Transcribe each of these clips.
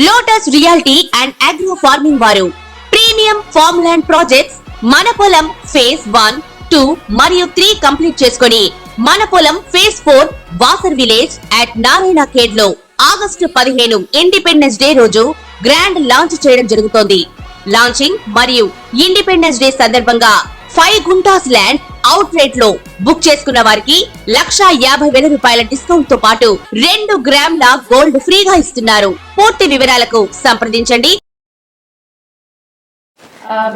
Lotus reality and agro farming వారు premium farm land projects మన పొలం ఫేజ్ 1, 2 మరియు 3 కంప్లీట్ చేసుకొని మన పొలం phase 4 Wasar village at Narayana Khed లో ఆగస్టు 15 ఇండిపెండెన్స్ డే రోజు గ్రాండ్ లాంచ్ చేయడం జరుగుతోంది. లాంచింగ్ మరియు ఇండిపెండెన్స్ డే సందర్భంగా 5 గుంటాస్ ల్యాండ్ అవుట్ రేట్ లో బుక్ చేసుకున్న వారికి 1,50,000 రూపాయల డిస్కౌంట్ తో పాటు 2 గ్రాముల గోల్డ్ ఫ్రీగా ఇస్తున్నారు. పూర్తి వివరాలకు సంప్రదించండి.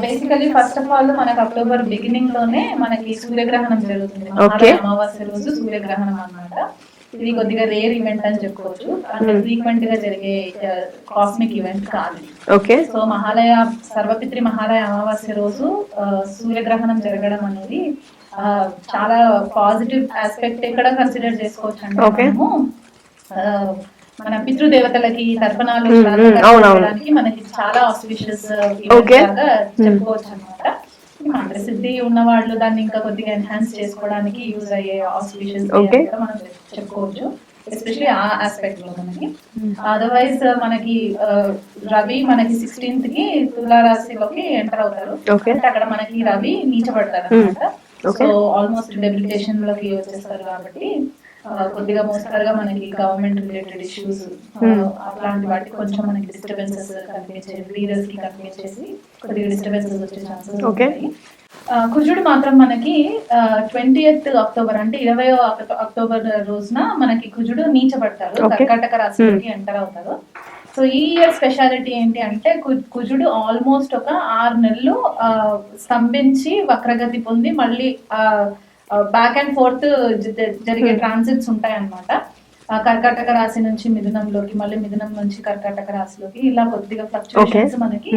బేసికలీ ఫస్ట్ ఆఫ్ ఆల్ మనకు అక్టోబర్ బిగినింగ్ లోనే మనకి సూర్యగ్రహణం జరుగుతుంది. అమావాస్య రోజు సూర్యగ్రహణం అన్నమాట. ఇది కొద్దిగా రేర్ ఈవెంట్ అని చెప్పుకోవచ్చు. అంటే ఫ్రీక్వెంట్ గా జరిగే కాస్మిక్ ఈవెంట్ కాదు. ఓకే. సో సర్వపిత్రి మహాలయ అమావాస్య రోజు సూర్యగ్రహణం జరగడం అనేది చాలా పాజిటివ్ ఆస్పెక్ట్ ఇక్కడ కన్సిడర్ చేసుకోవచ్చు. అంటే మన పితృదేవతలకి తర్పణాలు చేయడానికి మనకి చాలా ఆస్పిషియస్ లాగా చెప్పుకోవచ్చు అనమాట. ప్రసిద్ధి ఉన్న వాళ్ళు దాన్ని ఇంకా కొద్దిగా ఎన్హాన్స్ చేసుకోవడానికి యూజ్ అయ్యే ఆస్పిషియస్ మనం చెప్పుకోవచ్చు, ఎస్పెషల్లీ ఆ ఆస్పెక్ట్ లో మనకి. అదర్వైజ్ మనకి రవి మనకి 16th కి తులా రాశిలోకి ఎంటర్ అవుతారు. అంటే అక్కడ మనకి రవి నీచబడతారు అనమాట. సో ఆల్మోస్ట్ డెబిలిటేషన్ లోకి వచ్చేస్తారు. కాబట్టి కొద్దిగా మోస్తరుగా మనకి గవర్నమెంట్ రిలేటెడ్ ఇష్యూస్ అట్లాంటి వాటికి కొంచెం మనకి డిస్టర్బెన్సెస్ కనిపించేది, లీడర్స్ కి కనిపించేసి కొద్దిగా డిస్టర్బెన్సెస్ వచ్చే ఛాన్సెస్ ఉంటాయి. కుజుడు మాత్రం మనకి 20th అక్టోబర్ అంటే 20వ అక్టోబర్ రోజున మనకి కుజుడు నీచబడతారు, కర్కాటక రాశిలోకి ఎంటర్ అవుతారు. సో ఈ ఇయర్ స్పెషాలిటీ ఏంటి అంటే కుజుడు ఆల్మోస్ట్ ఒక 6 నెలలు స్తంభించి వక్రగతి పొంది మళ్ళీ బ్యాక్ అండ్ ఫోర్త్ జరిగే ట్రాన్సిట్స్ ఉంటాయి అన్నమాట. కర్కాటక రాశి నుంచి మిథునంలోకి, మళ్ళీ మిథునం నుంచి కర్కాటక రాశిలోకి, ఇలా కొద్దిగా ఫ్లక్చుయేషన్స్ మనకి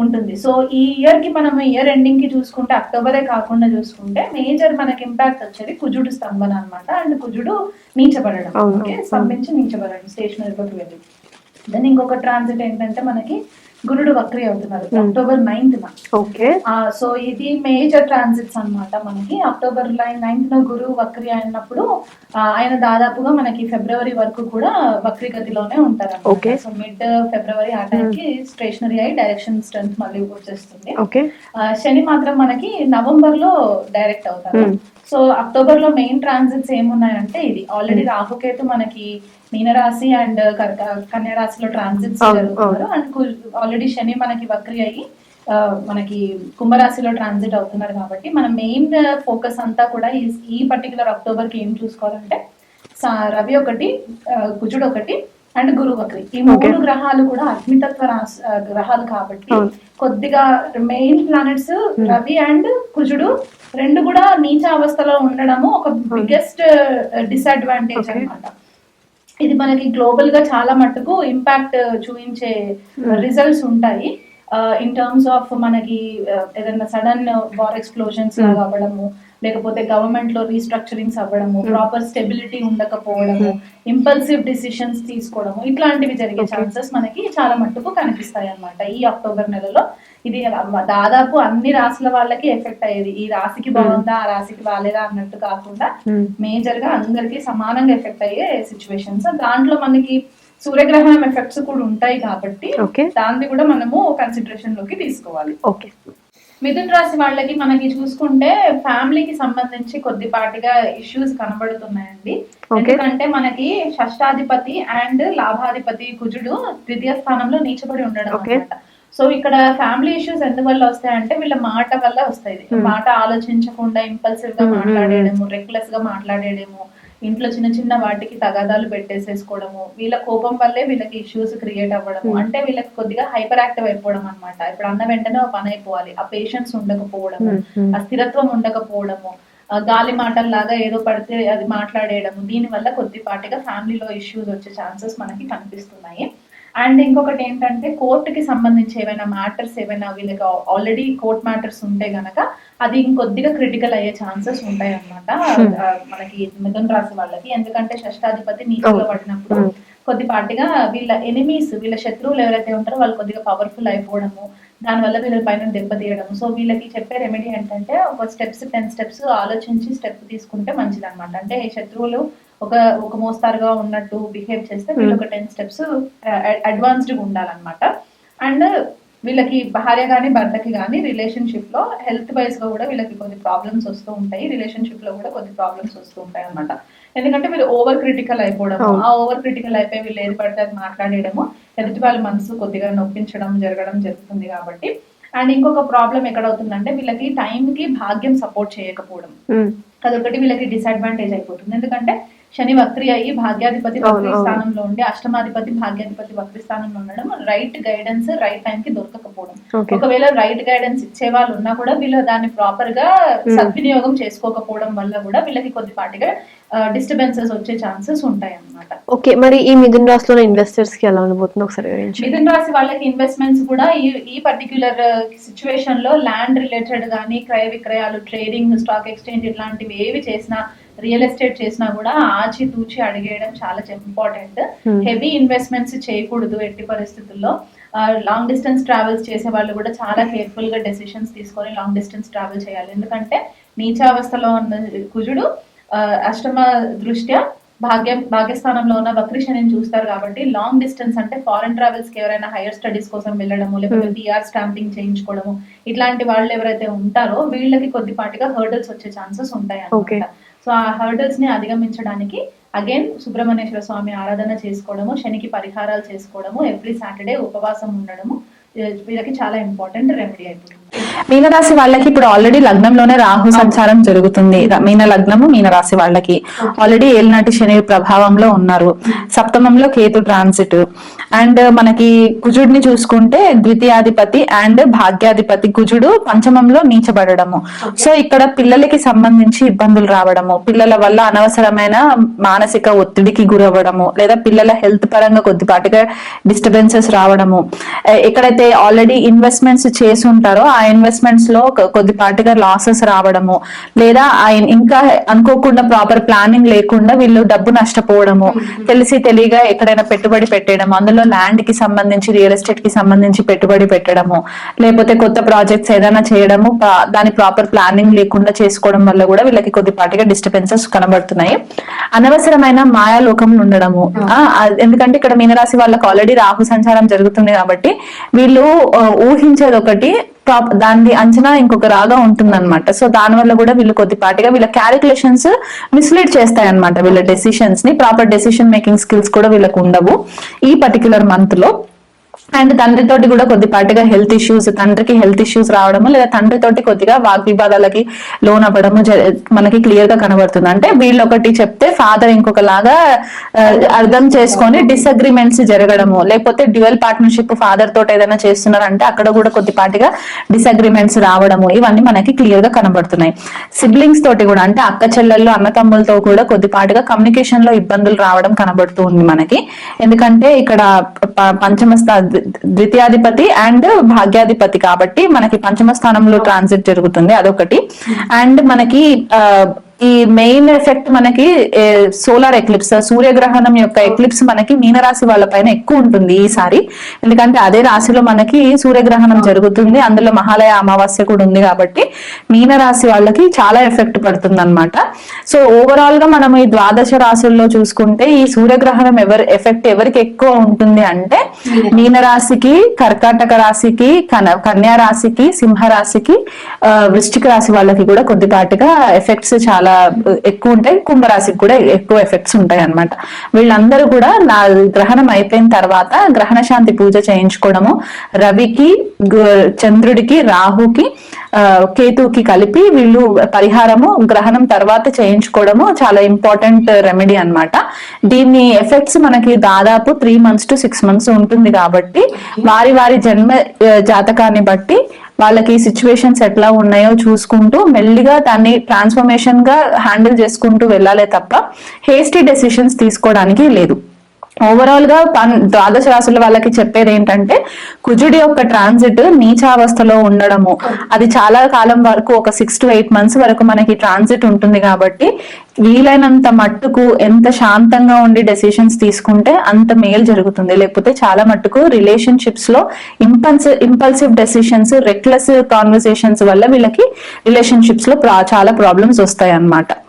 ఉంటుంది. సో ఈ ఇయర్ కి మనం ఇయర్ ఎండింగ్ కి చూసుకుంటే అక్టోబరే కాకుండా చూసుకుంటే మేజర్ మనకి ఇంపాక్ట్ వచ్చేది కుజుడు స్తంభన అనమాట. అండ్ కుజుడు నీచబడడం, ఓకే, స్తంభించి నీచబడడం, స్టేషనరీలోకి వెళ్ళి. దెన్ ఇంకొక ట్రాన్సిట్ ఏంటంటే మనకి గురుడు వక్రి అవుతున్నారు అక్టోబర్ 9th. ఓకే. సో ఇది మేజర్ ట్రాన్సిట్స్ అన్నమాట. మనకి అక్టోబర్ 9th గురువు వక్రి అయినప్పుడు ఆయన దాదాపుగా మనకి ఫిబ్రవరి వరకు కూడా వక్రి గతిలోనే ఉంటారు. సో మిడ్ ఫిబ్రవరి ఆ టైంకి స్టేషనరీ అయి డైరెక్షన్ స్ట్రెంత్ మళ్ళీ వచ్చేస్తుంది. శని మాత్రం మనకి నవంబర్ లో డైరెక్ట్ అవుతారు. సో అక్టోబర్ లో మెయిన్ ట్రాన్సిట్స్ ఏమున్నాయంటే ఇది ఆల్రెడీ రాహుకేతు మనకి మీనరాశి అండ్ కన్యా రాశిలో ట్రాన్సిట్స్ జరుగుతున్నారు. అండ్ ఆల్రెడీ శని మనకి వక్రి అయ్యి మనకి కుంభరాశిలో ట్రాన్సిట్ అవుతున్నారు. కాబట్టి మన మెయిన్ ఫోకస్ అంతా కూడా ఈ పర్టికులర్ అక్టోబర్ కి ఏం చూసుకోవాలంటే రవి ఒకటి, కుజుడు ఒకటి అండ్ గురు వక్రి, ఈ 3 గ్రహాలు కూడా అగ్నితత్వ గ్రహాలు కాబట్టి కొద్దిగా మెయిన్ ప్లానెట్స్ రవి అండ్ కుజుడు 2 కూడా నీచ అవస్థలో ఉండడము ఒక బిగ్గెస్ట్ డిసడ్వాంటేజ్ అన్నమాట. ఇది మనకి గ్లోబల్ గా చాలా మట్టుకు ఇంపాక్ట్ చూపించే రిజల్ట్స్ ఉంటాయి. ఇన్ టర్మ్స్ ఆఫ్ మనకి ఏదైనా సడన్ వార్ ఎక్స్ప్లోజన్స్ అవ్వడము, లేకపోతే గవర్నమెంట్ లో రీస్ట్రక్చరింగ్స్ అవ్వడము, ప్రాపర్ స్టెబిలిటీ ఉండకపోవడము, ఇంపల్సివ్ డిసిషన్స్ తీసుకోవడము, ఇట్లాంటివి జరిగే ఛాన్సెస్ మనకి చాలా మట్టుకు కనిపిస్తాయి అన్నమాట ఈ అక్టోబర్ నెలలో. ఇది దాదాపు అన్ని రాశుల వాళ్ళకి ఎఫెక్ట్ అయ్యేది. ఈ రాశికి బాగుందా ఆ రాశికి బాగాలేదా అన్నట్టు కాకుండా మేజర్ గా అందరికి సమానంగా ఎఫెక్ట్ అయ్యే సిచ్యువేషన్స్. దాంట్లో మనకి సూర్యగ్రహణం ఎఫెక్ట్స్ కూడా ఉంటాయి కాబట్టి దాన్ని కూడా మనము కన్సిడరేషన్ లోకి తీసుకోవాలి. మిథున్ రాశి వాళ్ళకి మనకి చూసుకుంటే ఫ్యామిలీకి సంబంధించి కొద్దిపాటిగా ఇష్యూస్ కనబడుతున్నాయండి. ఎందుకంటే మనకి షష్టాధిపతి అండ్ లాభాధిపతి కుజుడు 2వ స్థానంలో నీచబడి ఉండడం అన్నమాట. సో ఇక్కడ ఫ్యామిలీ ఇష్యూస్ ఎందువల్ల వస్తాయంటే వీళ్ళ మాట వల్ల వస్తాయి. మాట ఆలోచించకుండా ఇంపల్సివ్ గా మాట్లాడేయడము, రెక్లెస్ గా మాట్లాడేయడము, ఇంట్లో చిన్న చిన్న వాటికి తగాదాలు పెట్టేసేసుకోవడము, వీళ్ళ కోపం వల్లే వీళ్ళకి ఇష్యూస్ క్రియేట్ అవ్వడము. అంటే వీళ్ళకి కొద్దిగా హైపర్ యాక్టివ్ అయిపోవడం అనమాట. ఇప్పుడు అన్న వెంటనే పని అయిపోవాలి, ఆ పేషెన్స్ ఉండకపోవడము, ఆ స్థిరత్వం ఉండకపోవడము, గాలి మాటల్లాగా ఏదో పడితే అది మాట్లాడేయడము, దీని వల్ల కొద్దిపాటిగా ఫ్యామిలీలో ఇష్యూస్ వచ్చే ఛాన్సెస్ మనకి కనిపిస్తున్నాయి. అండ్ ఇంకొకటి ఏంటంటే కోర్టుకి సంబంధించి ఏమైనా మ్యాటర్స్ ఏమైనా వీళ్ళకి ఆల్రెడీ కోర్ట్ మ్యాటర్స్ ఉంటే గనక అది ఇంకొద్దిగా క్రిటికల్ అయ్యే ఛాన్సెస్ ఉంటాయి అన్నమాట మనకి మిథున రాశి వాళ్ళకి. ఎందుకంటే షష్టాధిపతి నీచలో పడినప్పుడు కొద్దిపాటిగా వీళ్ళ ఎనిమీస్, వీళ్ళ శత్రువులు ఎవరైతే ఉంటారో వాళ్ళు కొద్దిగా పవర్ఫుల్ అయిపోవడము, దానివల్ల వీళ్ళ పైన దెబ్బతీయడము. సో వీళ్ళకి చెప్పే రెమెడీ ఏంటంటే ఒక 10 steps ఆలోచించి స్టెప్ తీసుకుంటే మంచిది అనమాట. అంటే శత్రువులు ఒక మోస్తారుగా ఉన్నట్టు బిహేవ్ చేస్తే వీళ్ళు ఒక 10 steps అడ్వాన్స్డ్ గా ఉండాలన్నమాట. అండ్ వీళ్ళకి భార్య కానీ భర్తకి కానీ రిలేషన్షిప్ లో హెల్త్ వైజ్ గా కూడా వీళ్ళకి కొద్ది ప్రాబ్లమ్స్ వస్తూ ఉంటాయి, రిలేషన్షిప్ లో కూడా కొద్ది ప్రాబ్లమ్స్ వస్తూ ఉంటాయి అనమాట. ఎందుకంటే వీళ్ళు ఓవర్ క్రిటికల్ అయిపోవడము, ఆ ఓవర్ క్రిటికల్ అయిపోయి వీళ్ళు ఏది పడితే అది మాట్లాడేయడము, ఎదుటి వాళ్ళ మనసు కొద్దిగా నొప్పించడం జరుగుతుంది కాబట్టి. అండ్ ఇంకొక ప్రాబ్లం ఎక్కడవుతుందంటే వీళ్ళకి టైం కి భాగ్యం సపోర్ట్ చేయకపోవడం, అదొకటి వీళ్ళకి డిసడ్వాంటేజ్ అయిపోతుంది. ఎందుకంటే శని వక్రి అయ్యి భాగ్యాధిపతి వక్రి స్థానంలో ఉండి అష్టమాధిపతి భాగ్యాధిపతి వక్రి స్థానంలో ఉండడం, రైట్ గైడెన్స్ రైట్ టైం కి దొరకకపోవడం. ఒకవేళ రైట్ గైడెన్స్ ఇచ్చే వాళ్ళు ఉన్నా కూడా వీళ్ళు దాన్ని ప్రాపర్ గా సద్వినియోగం చేసుకోకపోవడం వల్ల కూడా వీళ్ళకి కొద్దిపాటిగా డిస్టర్బెన్సెస్ వచ్చే ఛాన్సెస్ ఉంటాయి అన్నమాట. ఓకే, మరి ఈ మిథున రాశిలో ఇన్వెస్టర్స్ కి ఎలా ఉండబోతుంది ఒకసారి వివరించండి. మిథున రాశి వాళ్ళకి ఇన్వెస్ట్మెంట్స్ కూడా ఈ పర్టిక్యులర్ సిచ్యువేషన్ లో ల్యాండ్ రిలేటెడ్ గానీ, క్రయ విక్రయాలు, ట్రేడింగ్, స్టాక్ ఎక్స్చేంజ్ ఇట్లాంటివి ఏవి చేసినా, రియల్ ఎస్టేట్ చేసినా కూడా ఆచి తూచి అడిగేయడం చాలా ఇంపార్టెంట్. హెవీ ఇన్వెస్ట్మెంట్స్ చేయకూడదు ఎట్టి పరిస్థితుల్లో. లాంగ్ డిస్టెన్స్ ట్రావెల్స్ చేసే వాళ్ళు కూడా చాలా కేర్ఫుల్ గా డెసిషన్స్ తీసుకొని లాంగ్ డిస్టెన్స్ ట్రావెల్ చేయాలి. ఎందుకంటే నీచావస్థలో ఉన్న కుజుడు అష్టమ దృష్ట్యా భాగ్యస్థానంలో ఉన్న వక్రి శనిని చూస్తారు కాబట్టి లాంగ్ డిస్టెన్స్ అంటే ఫారెన్ ట్రావెల్స్ కి ఎవరైనా హైయర్ స్టడీస్ కోసం వెళ్ళడము, లేకపోతే పిఆర్ స్టాంపింగ్ చేయించుకోవడము, ఇట్లాంటి వాళ్ళు ఎవరైతే ఉంటారో వీళ్ళకి కొద్దిపాటిగా హర్డల్స్ వచ్చే ఛాన్సెస్ ఉంటాయి అన్నమాట. సో ఆ హర్డల్స్ ని అధిగమించడానికి అగైన్ సుబ్రహ్మణ్యేశ్వర స్వామి ఆరాధన చేసుకోవడము, శనికి పరిహారాలు చేసుకోవడము, ఎవ్రీ సాటర్డే ఉపవాసం ఉండడము వీళ్ళకి చాలా ఇంపార్టెంట్ రెమెడీ అయిపోతుంది. మీనరాశి వాళ్ళకి ఇప్పుడు ఆల్రెడీ లగ్నంలోనే రాహు సంచారం జరుగుతుంది. మీన లగ్నము మీనరాశి వాళ్ళకి ఆల్రెడీ ఏలినాటి శని ప్రభావంలో ఉన్నారు. సప్తమంలో కేతు ట్రాన్సిట్. అండ్ మనకి కుజుడిని చూసుకుంటే ద్వితీయాధిపతి అండ్ భాగ్యాధిపతి కుజుడు పంచమంలో నీచబడము. సో ఇక్కడ పిల్లలకి సంబంధించి ఇబ్బందులు రావడము, పిల్లల వల్ల అనవసరమైన మానసిక ఒత్తిడికి గురవ్వడము, లేదా పిల్లల హెల్త్ పరంగా కొద్దిపాటిగా డిస్టర్బెన్సెస్ రావడము, ఎక్కడైతే ఆల్రెడీ ఇన్వెస్ట్మెంట్స్ చేసి ఉంటారో ఆ ఇన్వెస్ట్మెంట్స్ లో కొద్దిపాటిగా లాసెస్ రావడము, లేదా ఇంకా అనుకోకుండా ప్రాపర్ ప్లానింగ్ లేకుండా వీళ్ళు డబ్బు నష్టపోవడము, తెలిసి తెలియగా ఎక్కడైనా పెట్టుబడి పెట్టడము, అందులో ల్యాండ్ కి సంబంధించి రియల్ ఎస్టేట్ కి సంబంధించి పెట్టుబడి పెట్టడము, లేకపోతే కొత్త ప్రాజెక్ట్స్ ఏదైనా చేయడము దాని ప్రాపర్ ప్లానింగ్ లేకుండా చేసుకోవడం వల్ల కూడా వీళ్ళకి కొద్దిపాటిగా డిస్టర్బెన్సెస్ కనబడుతున్నాయి. అనవసరమైన మాయాలోకంలో ఉండడము, ఎందుకంటే ఇక్కడ మీనరాశి వాళ్ళకి ఆల్రెడీ రాహు సంచారం జరుగుతుంది కాబట్టి వీళ్ళు ఊహించేది ఒకటి, దాని అంచనా ఇంకొక రాగా ఉంటుంది అనమాట. సో దాని వల్ల కూడా వీళ్ళు కొద్దిపాటిగా వీళ్ళ క్యాలిక్యులేషన్స్ మిస్లీడ్ చేస్తాయి అనమాట. వీళ్ళ డెసిషన్స్ ని ప్రాపర్ డెసిషన్ మేకింగ్ స్కిల్స్ కూడా వీళ్ళకు ఉండవు ఈ పర్టికులర్ మంత్ లో. అండ్ తండ్రితోటి కూడా కొద్దిపాటిగా హెల్త్ ఇష్యూస్, తండ్రికి హెల్త్ ఇష్యూస్ రావడము, లేదా తండ్రితోటి కొద్దిగా వాగ్వివాదాలకి లోన్ అవ్వడము మనకి క్లియర్ గా కనబడుతుంది. అంటే వీళ్ళు ఒకటి చెప్తే ఫాదర్ ఇంకొకలాగా అర్థం చేసుకొని డిసగ్రిమెంట్స్ జరగడము, లేకపోతే డ్యూయల్ పార్ట్నర్షిప్ ఫాదర్ తోటి ఏదైనా చేస్తున్నారంటే అక్కడ కూడా కొద్దిపాటిగా డిసగ్రిమెంట్స్ రావడము, ఇవన్నీ మనకి క్లియర్ గా కనబడుతున్నాయి. సిబ్లింగ్స్ తోటి కూడా అంటే అక్క చెల్లెళ్ళు అన్న తమ్ములతో కూడా కొద్దిపాటిగా కమ్యూనికేషన్ లో ఇబ్బందులు రావడం కనబడుతూ ఉంది మనకి. ఎందుకంటే ఇక్కడ పంచమ ద్వితీయాధిపతి అండ్ భాగ్యాధిపతి కాబట్టి మనకి పంచమ స్థానంలో ట్రాన్సిట్ జరుగుతుంది, అదొకటి. అండ్ మనకి ఈ మెయిన్ ఎఫెక్ట్ మనకి సోలార్ ఎక్లిప్స్, సూర్యగ్రహణం యొక్క ఎక్లిప్స్ మనకి మీనరాశి వాళ్ళ పైన ఎక్కువ ఉంటుంది ఈసారి. ఎందుకంటే అదే రాశిలో మనకి సూర్యగ్రహణం జరుగుతుంది, అందులో మహాలయ అమావాస్య కూడా ఉంది కాబట్టి మీనరాశి వాళ్ళకి చాలా ఎఫెక్ట్ పడుతుంది అనమాట. సో ఓవరాల్ గా మనం ఈ ద్వాదశ రాశుల్లో చూసుకుంటే ఈ సూర్యగ్రహణం ఎఫెక్ట్ ఎవరికి ఎక్కువ ఉంటుంది అంటే మీనరాశికి, కర్కాటక రాశికి, కన్యా రాశికి, సింహ రాశికి, వృశ్చిక రాశి వాళ్ళకి కూడా కొద్దిపాటిగా ఎఫెక్ట్స్ చాలా ఎక్కువ ఉంటాయి. కుంభరాశికి కూడా ఎక్కువ ఎఫెక్ట్స్ ఉంటాయి అన్నమాట. వీళ్ళందరూ కూడా నా గ్రహణం అయిపోయిన తర్వాత గ్రహణ శాంతి పూజ చేయించుకోవడము, రవికి, చంద్రుడికి, రాహుకి, కేతుకి కలిపి వీళ్ళు పరిహారము గ్రహణం తర్వాత చేయించుకోవడము చాలా ఇంపార్టెంట్ రెమెడీ అన్నమాట. దీని ఎఫెక్ట్స్ మనకి దాదాపు 3 months to 6 months ఉంటుంది కాబట్టి వారి జన్మ జాతకాన్ని బట్టి వాళ్ళకి సిచ్యువేషన్స్ ఎట్లా ఉన్నాయో చూసుకుంటూ మెల్లిగా దాన్ని ట్రాన్స్ఫర్మేషన్ గా హ్యాండిల్ చేసుకుంటూ వెళ్ళాలే తప్ప హేస్టీ డెసిషన్స్ తీసుకోవడానికి లేదు. ఓవరాల్ గా ద్వాదశ రాశుల వాళ్ళకి చెప్పేది ఏంటంటే కుజుడి యొక్క ట్రాన్సిట్ నీచావస్థలో ఉండడము, అది చాలా కాలం వరకు ఒక 6 to 8 months వరకు మనకి ట్రాన్సిట్ ఉంటుంది కాబట్టి వీలైనంత మట్టుకు ఎంత శాంతంగా ఉండి డెసిషన్స్ తీసుకుంటే అంత మేలు జరుగుతుంది. లేకపోతే చాలా మట్టుకు రిలేషన్షిప్స్ లో ఇంపల్సివ్ డెసిషన్స్, రెక్లెస్ కాన్వర్సేషన్స్ వల్ల వీళ్ళకి రిలేషన్షిప్స్ లో చాలా ప్రాబ్లమ్స్ వస్తాయి అన్నమాట.